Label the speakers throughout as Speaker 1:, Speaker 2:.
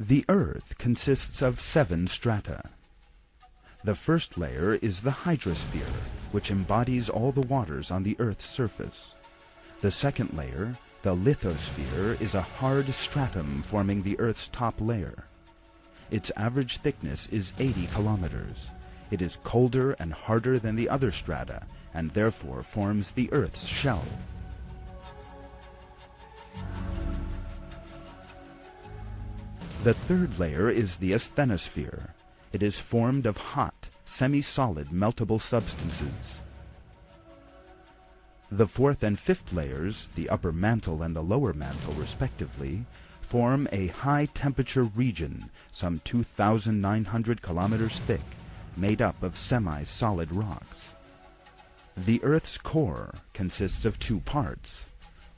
Speaker 1: The Earth consists of 7 strata. The first layer is the hydrosphere, which embodies all the waters on the Earth's surface. The second layer, the lithosphere, is a hard stratum forming the Earth's top layer. Its average thickness is 80 kilometers. It is colder and harder than the other strata, and therefore forms the Earth's shell. The third layer is the asthenosphere. It is formed of hot, semi-solid meltable substances. The fourth and fifth layers, the upper mantle and the lower mantle respectively, form a high-temperature region, some 2,900 kilometers thick, made up of semi-solid rocks. The Earth's core consists of 2 parts.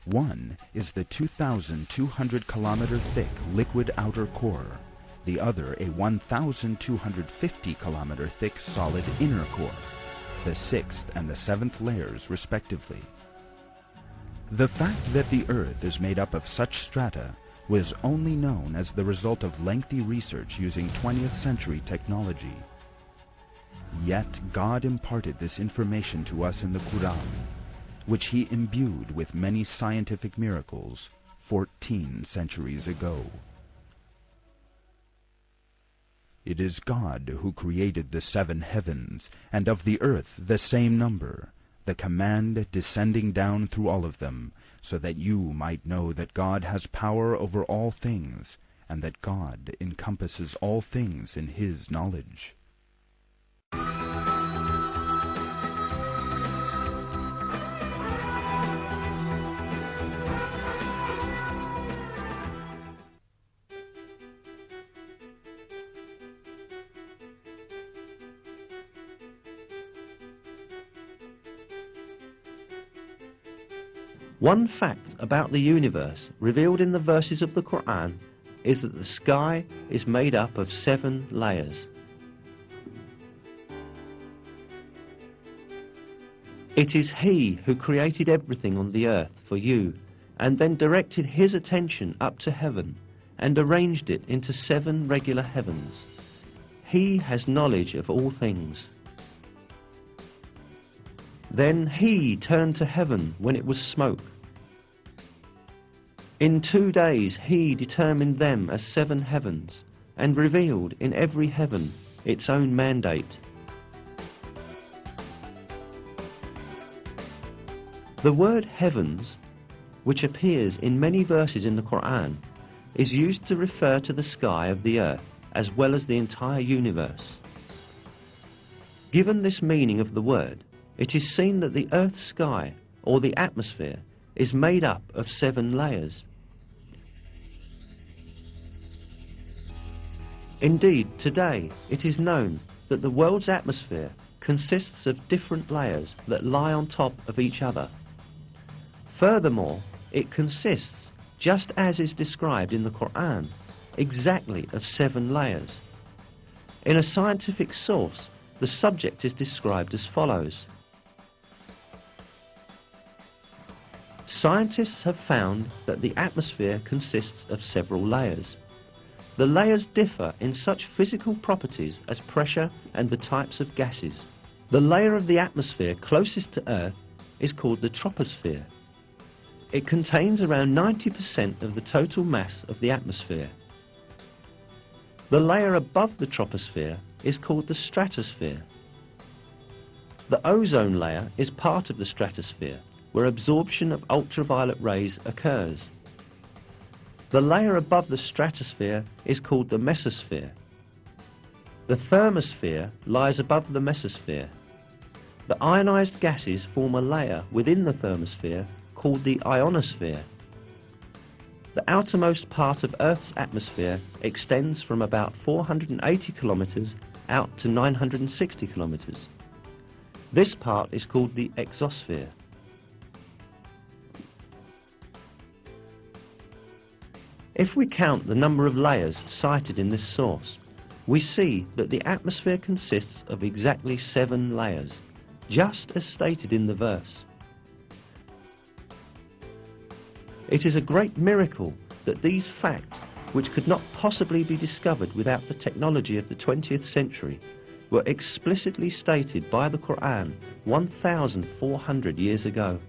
Speaker 1: One is the 2,200-kilometer thick liquid outer core, the other a 1,250-kilometer thick solid inner core, the 6th and the 7th layers respectively. The fact that the Earth is made up of such strata was only known as the result of lengthy research using 20th century technology. Yet God imparted this information to us in the Quran, which he imbued with many scientific miracles 14 centuries ago. It is God who created the 7 heavens, and of the earth the same number, the command descending down through all of them, so that you might know that God has power over all things, and that God encompasses all things in his knowledge.
Speaker 2: One fact about the universe revealed in the verses of the Quran is that the sky is made up of 7 layers. It is He who created everything on the earth for you, and then directed His attention up to heaven and arranged it into 7 regular heavens. He has knowledge of all things. Then He turned to heaven when it was smoke. In 2 days He determined them as 7 heavens, and revealed in every heaven its own mandate. The word heavens, which appears in many verses in the Quran, is used to refer to the sky of the earth as well as the entire universe. Given this meaning of the word, it is seen that the Earth's sky, or the atmosphere, is made up of 7 layers. Indeed, today it is known that the world's atmosphere consists of different layers that lie on top of each other. Furthermore, it consists, just as is described in the Quran, exactly of 7 layers. In a scientific source, the subject is described as follows. Scientists have found that the atmosphere consists of several layers. The layers differ in such physical properties as pressure and the types of gases. The layer of the atmosphere closest to Earth is called the troposphere. It contains around 90% of the total mass of the atmosphere. The layer above the troposphere is called the stratosphere. The ozone layer is part of the stratosphere, where absorption of ultraviolet rays occurs. The layer above the stratosphere is called the mesosphere. The thermosphere lies above the mesosphere. The ionized gases form a layer within the thermosphere called the ionosphere. The outermost part of Earth's atmosphere extends from about 480 kilometers out to 960 kilometers. This part is called the exosphere. If we count the number of layers cited in this source, we see that the atmosphere consists of exactly 7 layers, just as stated in the verse. It is a great miracle that these facts which could not possibly be discovered without the technology of the 20th century, were explicitly stated by the Quran 1,400 years ago.